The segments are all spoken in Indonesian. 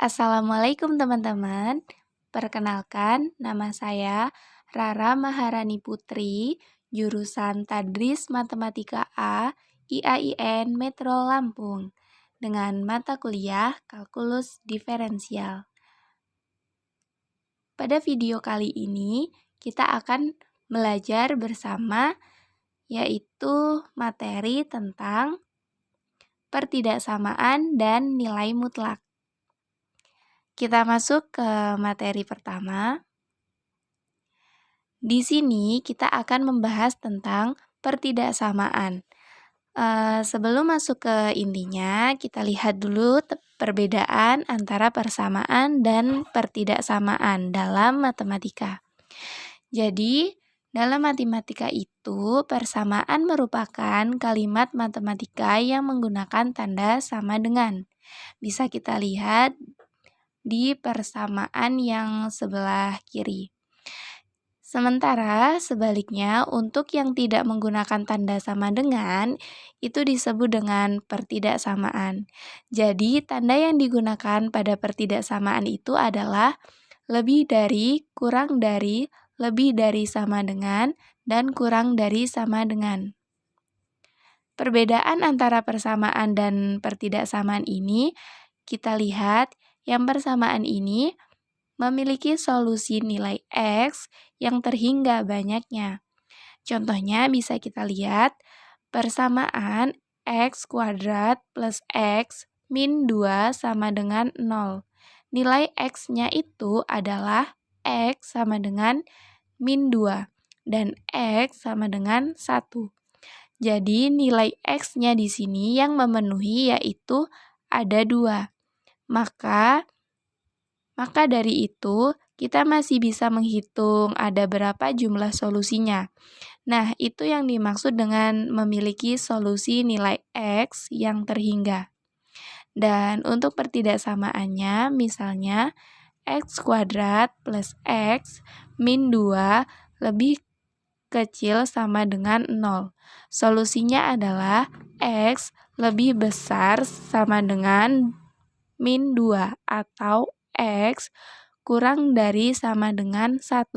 Assalamualaikum teman-teman. Perkenalkan, nama saya Rara Maharani Putri, jurusan Tadris Matematika A, IAIN Metro Lampung, dengan mata kuliah Kalkulus Diferensial. Pada video kali ini, kita akan belajar bersama yaitu materi tentang pertidaksamaan dan nilai mutlak. Kita masuk ke materi pertama. Di sini kita akan membahas tentang pertidaksamaan. Sebelum masuk ke intinya, kita lihat dulu perbedaan antara persamaan dan pertidaksamaan dalam matematika. Jadi, dalam matematika itu, persamaan merupakan kalimat matematika yang menggunakan tanda sama dengan. Bisa kita lihat di persamaan yang sebelah kiri. Sementara sebaliknya untuk yang tidak menggunakan tanda sama dengan itu disebut dengan pertidaksamaan. Jadi tanda yang digunakan pada pertidaksamaan itu adalah lebih dari, kurang dari, lebih dari sama dengan, dan kurang dari sama dengan. Perbedaan antara persamaan dan pertidaksamaan ini kita lihat yang persamaan ini memiliki solusi nilai X yang terhingga banyaknya. Contohnya bisa kita lihat persamaan X kuadrat plus X min 2 sama dengan 0. Nilai X-nya itu adalah X sama dengan min 2 dan X sama dengan 1. Jadi nilai X-nya di sini yang memenuhi yaitu ada 2. Maka dari itu, kita masih bisa menghitung ada berapa jumlah solusinya. Nah, itu yang dimaksud dengan memiliki solusi nilai X yang terhingga. Dan untuk pertidaksamaannya, misalnya X kuadrat plus X min 2 lebih kecil sama dengan 0. Solusinya adalah X lebih besar sama dengan min 2 atau X kurang dari sama dengan 1.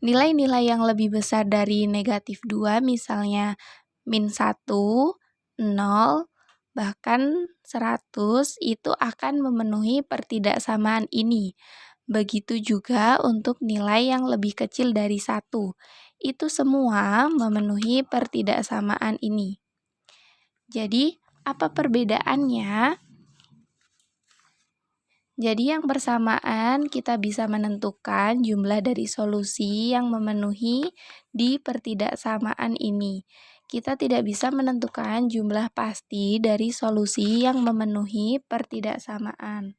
Nilai-nilai yang lebih besar dari negatif 2 misalnya min 1, 0, bahkan 100 itu akan memenuhi pertidaksamaan ini. Begitu juga untuk nilai yang lebih kecil dari 1. Itu semua memenuhi pertidaksamaan ini. Jadi, apa perbedaannya? Jadi yang persamaan kita bisa menentukan jumlah dari solusi yang memenuhi di pertidaksamaan ini. Kita tidak bisa menentukan jumlah pasti dari solusi yang memenuhi pertidaksamaan.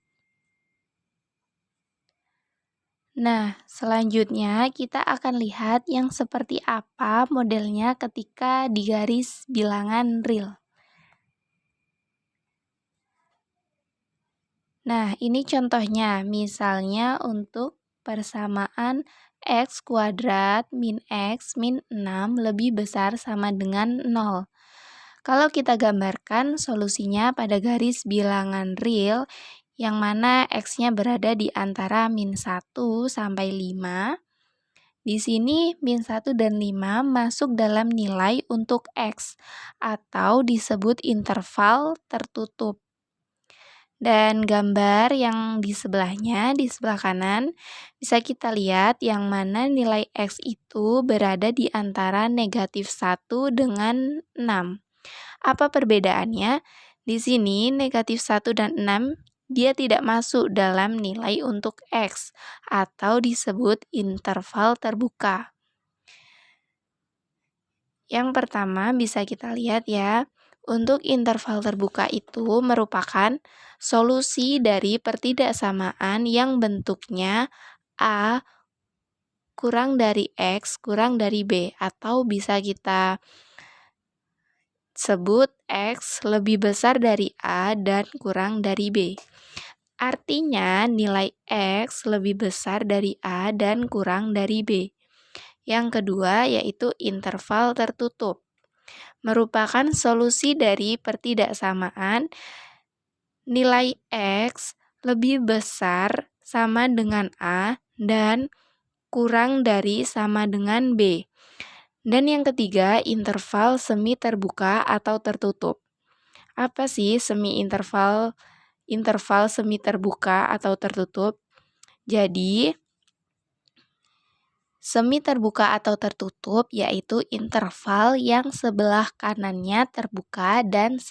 Nah, selanjutnya kita akan lihat yang seperti apa modelnya ketika di garis bilangan real. Nah, ini contohnya, misalnya untuk persamaan X kuadrat min X min 6 lebih besar sama dengan 0. Kalau kita gambarkan solusinya pada garis bilangan real, yang mana X-nya berada di antara min 1 sampai 5. Di sini min 1 dan 5 masuk dalam nilai untuk X, atau disebut interval tertutup. Dan gambar yang di sebelahnya, di sebelah kanan, bisa kita lihat yang mana nilai X itu berada di antara negatif 1 dengan 6. Apa perbedaannya? Di sini negatif 1 dan 6 dia tidak masuk dalam nilai untuk X atau disebut interval terbuka. Yang pertama bisa kita lihat ya. Untuk interval terbuka itu merupakan solusi dari pertidaksamaan yang bentuknya A kurang dari X kurang dari B, atau bisa kita sebut X lebih besar dari A dan kurang dari B. Artinya nilai X lebih besar dari A dan kurang dari B. Yang kedua yaitu interval tertutup. Merupakan solusi dari pertidaksamaan nilai X lebih besar sama dengan A dan kurang dari sama dengan B. Dan yang ketiga, interval semi terbuka atau tertutup. Apa sih interval semi terbuka atau tertutup? Jadi, semi terbuka atau tertutup yaitu interval yang sebelah kanannya terbuka dan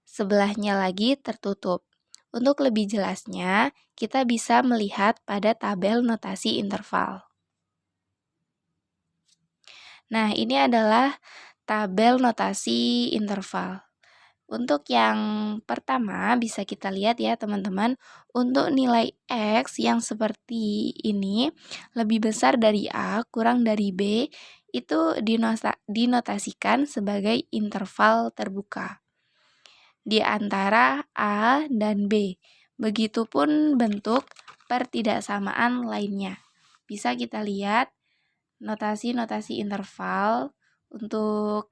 sebelahnya lagi tertutup. Untuk lebih jelasnya, kita bisa melihat pada tabel notasi interval. Nah, ini adalah tabel notasi interval. Untuk yang pertama bisa kita lihat ya teman-teman, untuk nilai X yang seperti ini lebih besar dari A kurang dari B itu dinotasikan sebagai interval terbuka di antara A dan B. Begitupun bentuk pertidaksamaan lainnya. Bisa kita lihat notasi-notasi interval untuk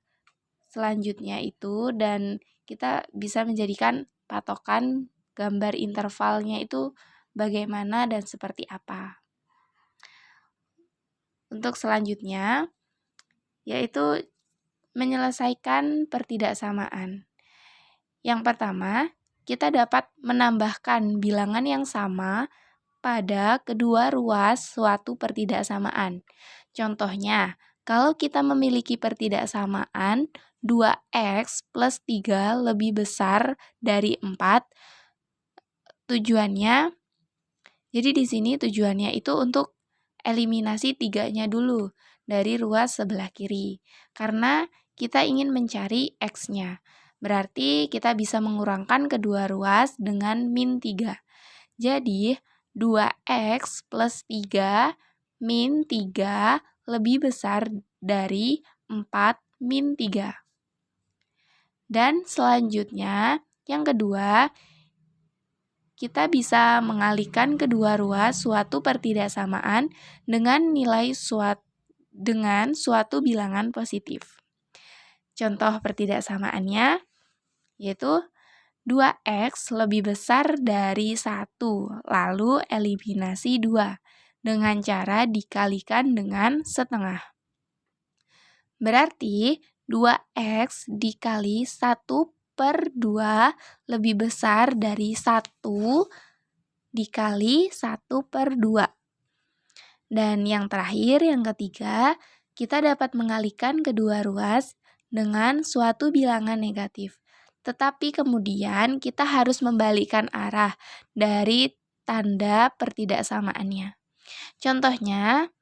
selanjutnya itu, dan kita bisa menjadikan patokan gambar intervalnya itu bagaimana dan seperti apa. Untuk selanjutnya yaitu menyelesaikan pertidaksamaan. Yang pertama, kita dapat menambahkan bilangan yang sama pada kedua ruas suatu pertidaksamaan. Contohnya, kalau kita memiliki pertidaksamaan 2x plus 3 lebih besar dari 4, tujuannya, jadi di sini tujuannya itu untuk eliminasi 3-nya dulu dari ruas sebelah kiri. Karena kita ingin mencari x-nya. Berarti kita bisa mengurangkan kedua ruas dengan min 3. Jadi, 2x plus 3 min 3 lebih besar dari 4 min 3. Dan selanjutnya, yang kedua, kita bisa mengalihkan kedua ruas suatu pertidaksamaan dengan nilai suatu bilangan positif. Contoh pertidaksamaannya yaitu 2x lebih besar dari 1, lalu eliminasi 2 dengan cara dikalikan dengan setengah. Berarti 2x dikali 1/2 lebih besar dari 1 dikali 1/2. Dan yang terakhir, yang ketiga, kita dapat mengalihkan kedua ruas dengan suatu bilangan negatif. Tetapi kemudian kita harus membalikkan arah dari tanda pertidaksamaannya. Contohnya,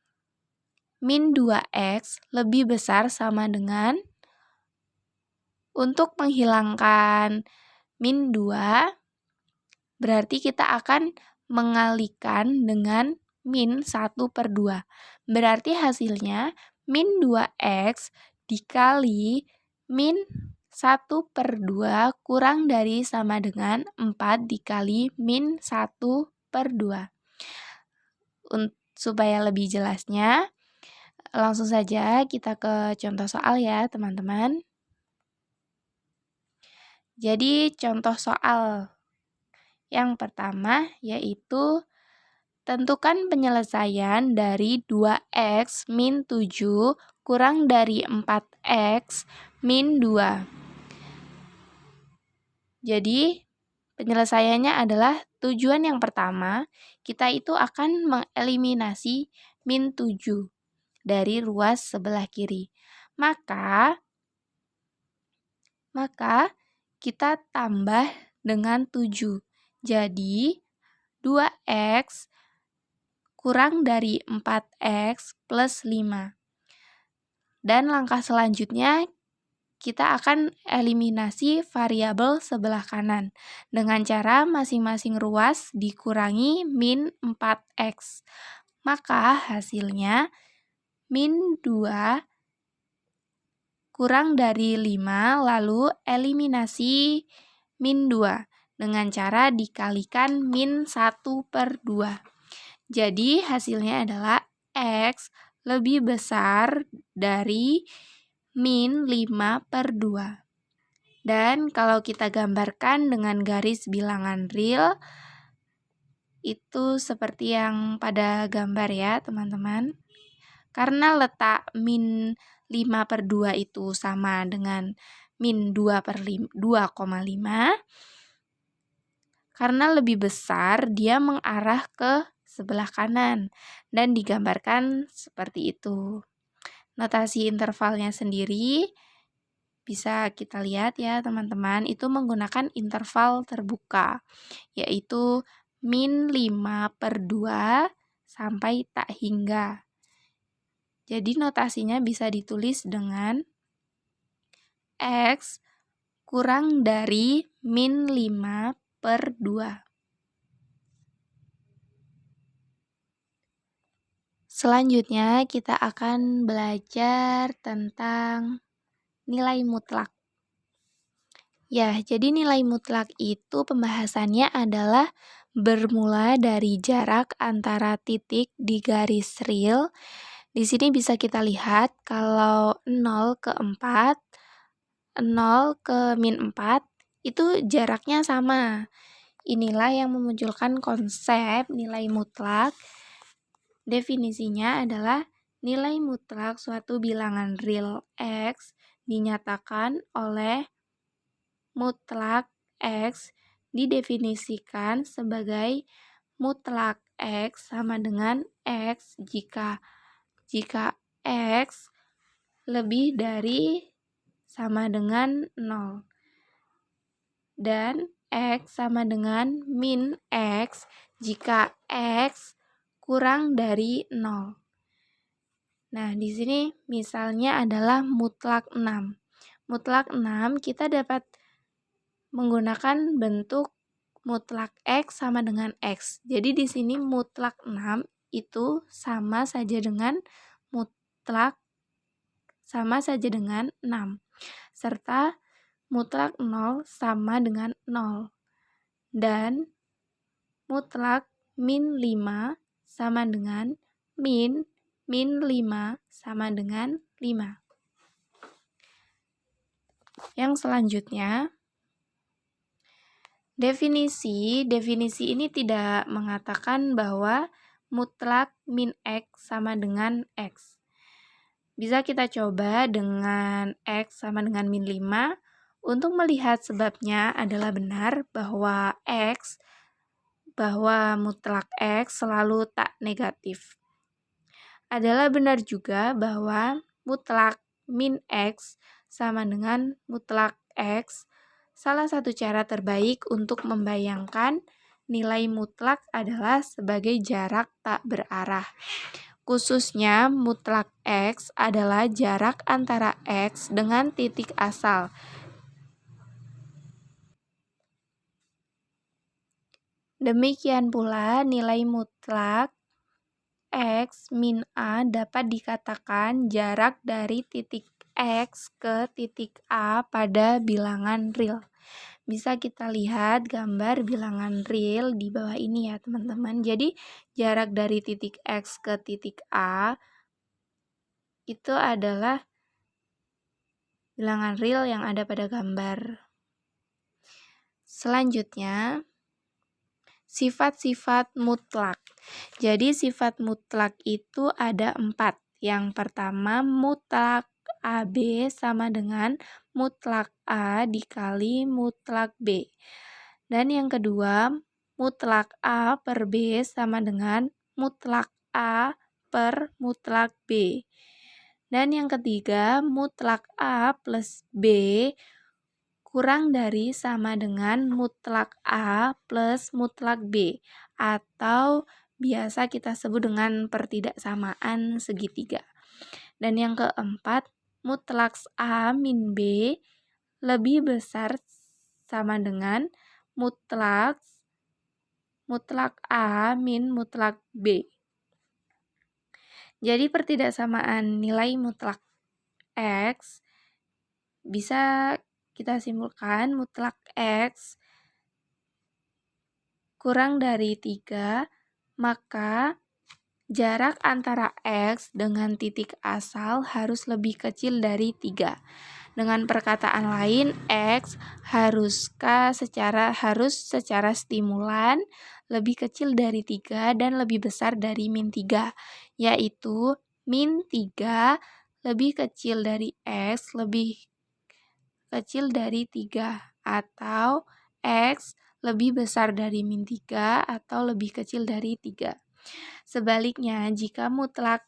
min 2x lebih besar sama dengan, untuk menghilangkan min 2, berarti kita akan mengalihkan dengan min 1/2. Berarti hasilnya min 2x dikali min 1/2 kurang dari sama dengan 4 dikali min 1/2. Supaya lebih jelasnya, langsung saja kita ke contoh soal ya teman-teman. Jadi contoh soal yang pertama yaitu tentukan penyelesaian dari 2x min 7 kurang dari 4x min 2. Jadi penyelesaiannya adalah tujuan yang pertama, kita itu akan mengeliminasi min 7 dari ruas sebelah kiri. Maka kita tambah dengan 7. Jadi 2x kurang dari 4x plus 5. Dan langkah selanjutnya kita akan eliminasi variabel sebelah kanan dengan cara masing-masing ruas dikurangi min 4x. Maka hasilnya min 2 kurang dari 5 lalu eliminasi min 2 dengan cara dikalikan min 1/2. Jadi hasilnya adalah x lebih besar dari min 5/2. Dan kalau kita gambarkan dengan garis bilangan real, itu seperti yang pada gambar ya teman-teman. Karena letak min 5/2 itu sama dengan min 2,5, karena lebih besar dia mengarah ke sebelah kanan dan digambarkan seperti itu. Notasi intervalnya sendiri bisa kita lihat ya teman-teman, itu menggunakan interval terbuka, yaitu min 5/2 sampai tak hingga. Jadi notasinya bisa ditulis dengan X kurang dari min 5/2. Selanjutnya kita akan belajar tentang nilai mutlak. Ya, jadi nilai mutlak itu pembahasannya adalah bermula dari jarak antara titik di garis real. Di sini bisa kita lihat kalau 0 ke 4, 0 ke min 4, itu jaraknya sama. Inilah yang memunculkan konsep nilai mutlak. Definisinya adalah nilai mutlak suatu bilangan real X dinyatakan oleh mutlak X didefinisikan sebagai mutlak X sama dengan X jika X lebih dari sama dengan 0 dan X sama dengan min X jika X kurang dari 0. Nah, di sini misalnya adalah mutlak 6. Mutlak 6 kita dapat menggunakan bentuk mutlak X sama dengan X. Jadi di sini mutlak 6 itu sama saja dengan 6, serta mutlak 0 sama dengan 0, dan mutlak min 5 sama dengan min 5 sama dengan 5. Yang selanjutnya, definisi ini tidak mengatakan bahwa mutlak min X sama dengan X. Bisa kita coba dengan X sama dengan min 5 untuk melihat sebabnya adalah benar bahwa mutlak X selalu tak negatif. Adalah benar juga bahwa mutlak min X sama dengan mutlak X. Salah satu cara terbaik untuk membayangkan nilai mutlak adalah sebagai jarak tak berarah. Khususnya mutlak X adalah jarak antara X dengan titik asal. Demikian pula nilai mutlak X min A dapat dikatakan jarak dari titik X ke titik A pada bilangan real. Bisa kita lihat gambar bilangan real di bawah ini ya teman-teman. Jadi jarak dari titik X ke titik A itu adalah bilangan real yang ada pada gambar. Selanjutnya, sifat-sifat mutlak. Jadi sifat mutlak itu ada 4. Yang pertama, mutlak AB sama dengan mutlak A dikali mutlak B. Dan yang kedua, mutlak A per B sama dengan mutlak A per mutlak B. Dan yang ketiga, mutlak A plus B kurang dari sama dengan mutlak A plus mutlak B, atau biasa kita sebut dengan pertidaksamaan segitiga. Dan yang keempat, mutlak A min B lebih besar sama dengan mutlak A min mutlak B. Jadi pertidaksamaan nilai mutlak X bisa kita simpulkan mutlak X kurang dari 3, maka jarak antara X dengan titik asal harus lebih kecil dari 3. Dengan perkataan lain, X harus secara stimulan lebih kecil dari 3 dan lebih besar dari min 3, yaitu min 3 lebih kecil dari X lebih kecil dari 3, atau X lebih besar dari min 3 atau lebih kecil dari 3. Sebaliknya, jika mutlak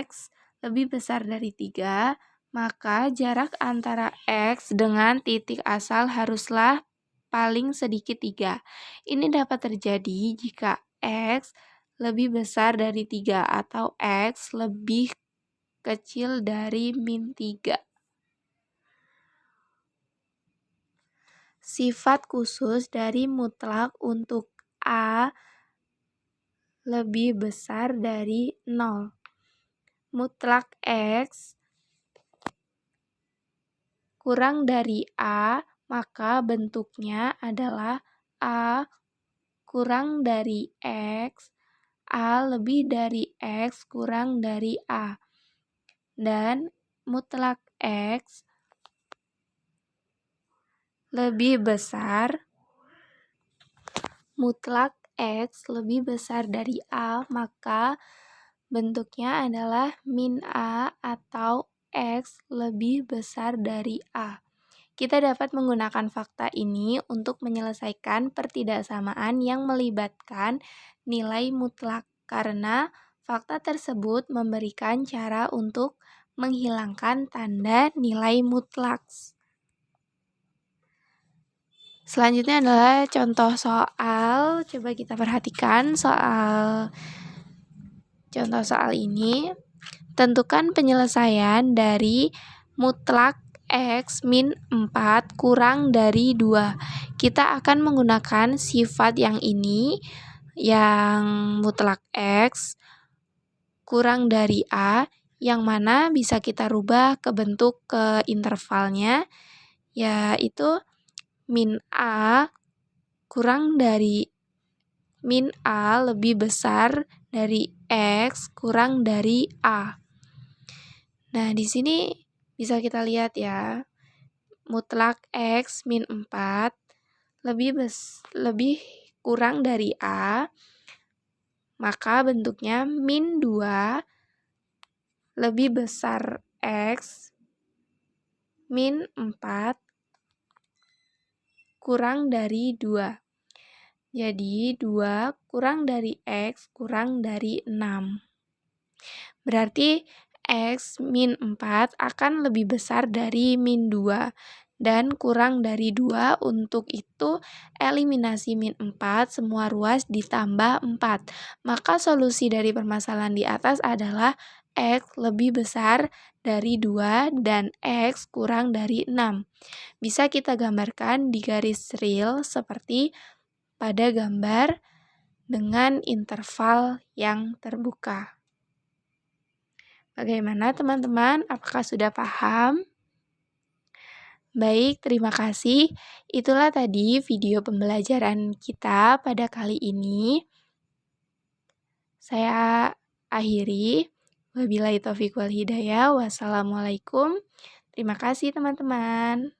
X lebih besar dari 3, maka jarak antara X dengan titik asal haruslah paling sedikit 3. Ini dapat terjadi jika X lebih besar dari 3 atau X lebih kecil dari min 3. Sifat khusus dari mutlak untuk A lebih besar dari 0. Mutlak X kurang dari A, maka bentuknya adalah A kurang dari X, A lebih dari X kurang dari A. Dan mutlak X lebih besar dari A, maka bentuknya adalah min A atau X lebih besar dari A. Kita dapat menggunakan fakta ini untuk menyelesaikan pertidaksamaan yang melibatkan nilai mutlak, karena fakta tersebut memberikan cara untuk menghilangkan tanda nilai mutlak. Selanjutnya adalah contoh soal. Coba kita perhatikan contoh soal ini. Tentukan penyelesaian dari mutlak X min 4 kurang dari 2. Kita akan menggunakan sifat yang ini, yang mutlak X kurang dari A, yang mana bisa kita rubah ke bentuk ke intervalnya, yaitu min A lebih besar dari X kurang dari A. Nah, di sini bisa kita lihat ya, mutlak X min 4 lebih kurang dari A, maka bentuknya min 2 lebih besar X min 4 kurang dari 2. Jadi, 2 kurang dari X kurang dari 6. Berarti X min 4 akan lebih besar dari min 2 dan kurang dari 2. Untuk itu, eliminasi min 4, semua ruas ditambah 4. Maka solusi dari permasalahan di atas adalah X lebih besar dari 2 dan X kurang dari 6. Bisa kita gambarkan di garis real seperti pada gambar dengan interval yang terbuka. Bagaimana teman-teman? Apakah sudah paham? Baik, terima kasih. Itulah tadi video pembelajaran kita pada kali ini. Saya akhiri. Wabillahi taufiq wal hidayah. Wassalamualaikum. Terima kasih teman-teman.